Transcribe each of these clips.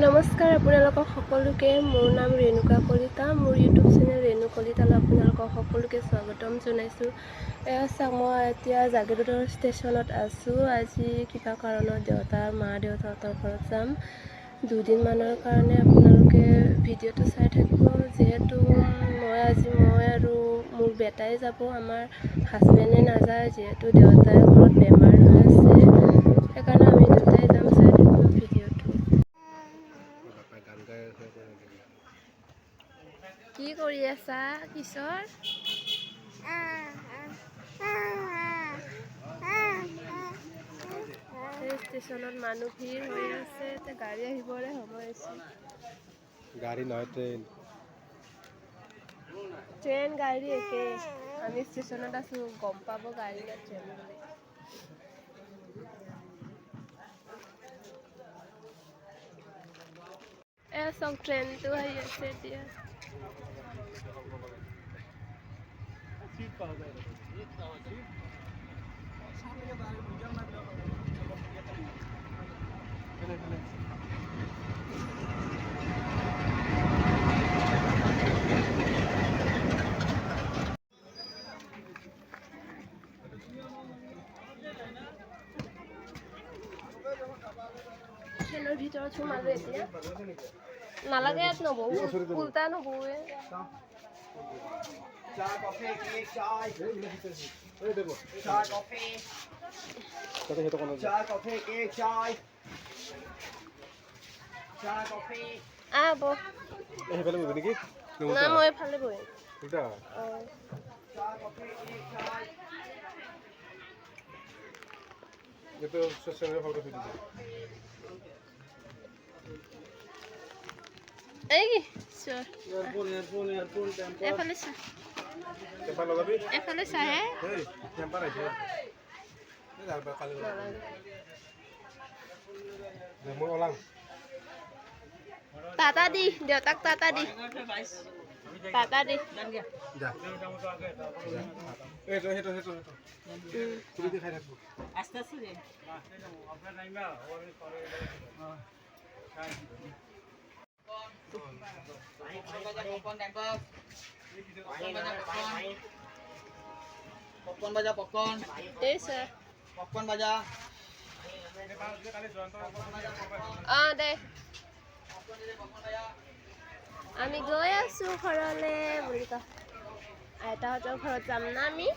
নমস্কাৰ আপোনালোকক সকলোকে মোৰ নাম ৰেণুকা কলিতা মোৰ ইউটিউব চেনেল ৰেণু কলিতালৈ আপোনালোকক সকলোকে স্বাগতম জনাইছোঁ। এয়া চাওক মই এতিয়া জাগিৰোডৰ ষ্টেচনত আছোঁ। আজি কিবা কাৰণত মা দেউতাহঁতৰ ঘৰত যাম। দুদিনমানৰ কাৰণে আপোনালোকে ভিডিঅ'টো চাই থাকিব। যিহেতু মই আৰু মোৰ বেটাই যাব, আমাৰ হাজবেণ্ডে নাযায়। যিহেতু দেউতাই ঘৰত বেমাৰ হৈ আছে, সেইকাৰণে আমি দুটাই যাম। চাই থাকিব ভিডিঅ'টো। কি কৰি আছা কিশোৰ? ষ্টেচনত মানুহ ভিৰ হৈ আছে। গাড়ী আহিবৰে সময় হৈছে। গাড়ী নহয়, ট্ৰেইন গাড়ী একে। আমি ষ্টেচনত আছো, গম পাব গাড়ী না ট্ৰেইন বুলি। এয়া চাওক ট্ৰেইনটো আহি আছে এতিয়া। ট্ৰেইনৰ ভিতৰত সোমালো এতিয়া। নালাগে ইয়াত নবহো, উল্টা নবহুৱে। चाय कॉफी केक चाय कॉफी केक चाय कॉफी বৌ সেইফালে বহিবি নেকি? না মই এফালে বহিম। উল্টা चाय कॉफी केक चाय এইটো ষ্টেচনৰে ভালকৈ থৈ দিছে। এই কি চোৰ एयरफोन এফালে চা, টেম্পাৰ লগাবি। এফালে চা হে। এই টেম্পাৰ আহিছে। কালি মই ওলাম। টাটা দি দেউতাক, টাটা দি টাটা দি। যা এইটো সেইটো খুলি দি খাই থাকবো। আস্তে আস্তে দে पॉपकॉर्न बजा पॉपकॉर्न এই স্যার पॉपकॉर्न बजा দে আমি গৈ আছো ঘৰলে বুলি কয়। আইতাহঁতৰ ঘৰত যাম না আমি।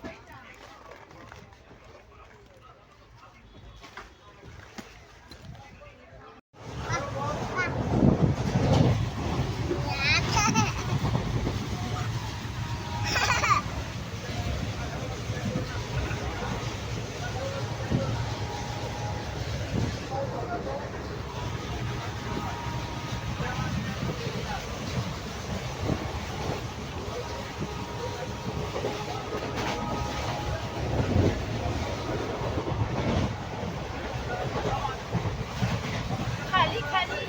খালি খালি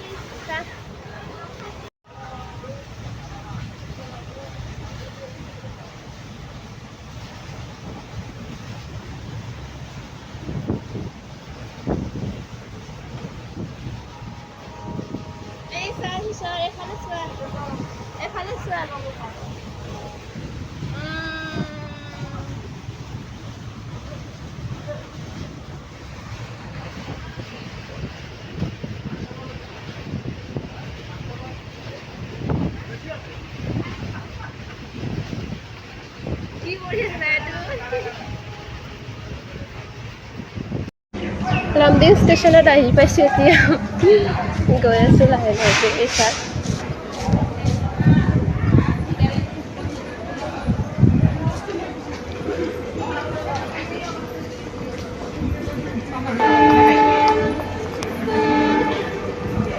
এই স্যাৰ স্যাৰ এখানে চোৱা, এখানে চোৱা। কি কৰি আছে এইটো? ৰামদিং ষ্টেচনত আহি পাইছোঁ এতিয়া। গৈ আছোঁ লাহে লাহেকৈ এই চাৰ।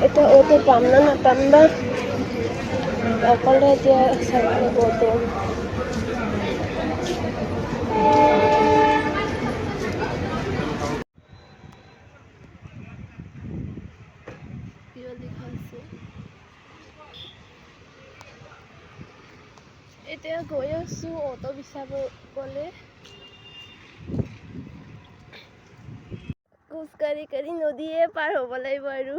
এতিয়া অটো পাম না নাপাম বা, অকলে এতিয়া চাব লাগিব অটো। এতিয়া গৈ আছোঁ অটো বিচাৰিবলৈ। খোজকাঢ়ি নদীয়ে পাৰ হ'ব লাগিব আৰু।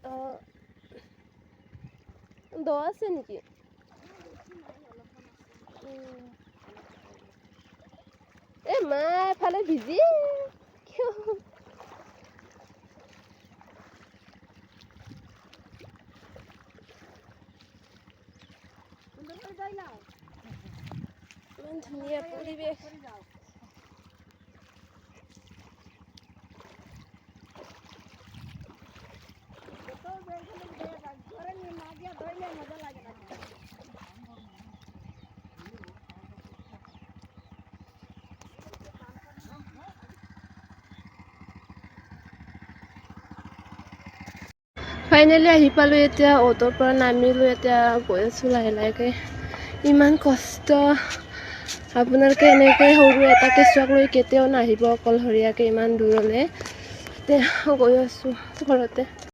অঁ দ আছে নেকি? এই মা এফালে ভিজি কিয়? ইমান ধুনীয়া পৰিৱেশ। ফাইনেলি আহি পালোঁ। এতিয়া অটোৰ পৰা নামিলোঁ। এতিয়া গৈ আছোঁ লাহে লাহেকৈ। ইমান কষ্ট। আপোনালোকে এনেকৈ সৰু এটা কেঁচুৱাক লৈ কেতিয়াও নাহিব অকলশৰীয়াকৈ ইমান দূৰলৈ। এতিয়া গৈ আছোঁ ঘৰতে।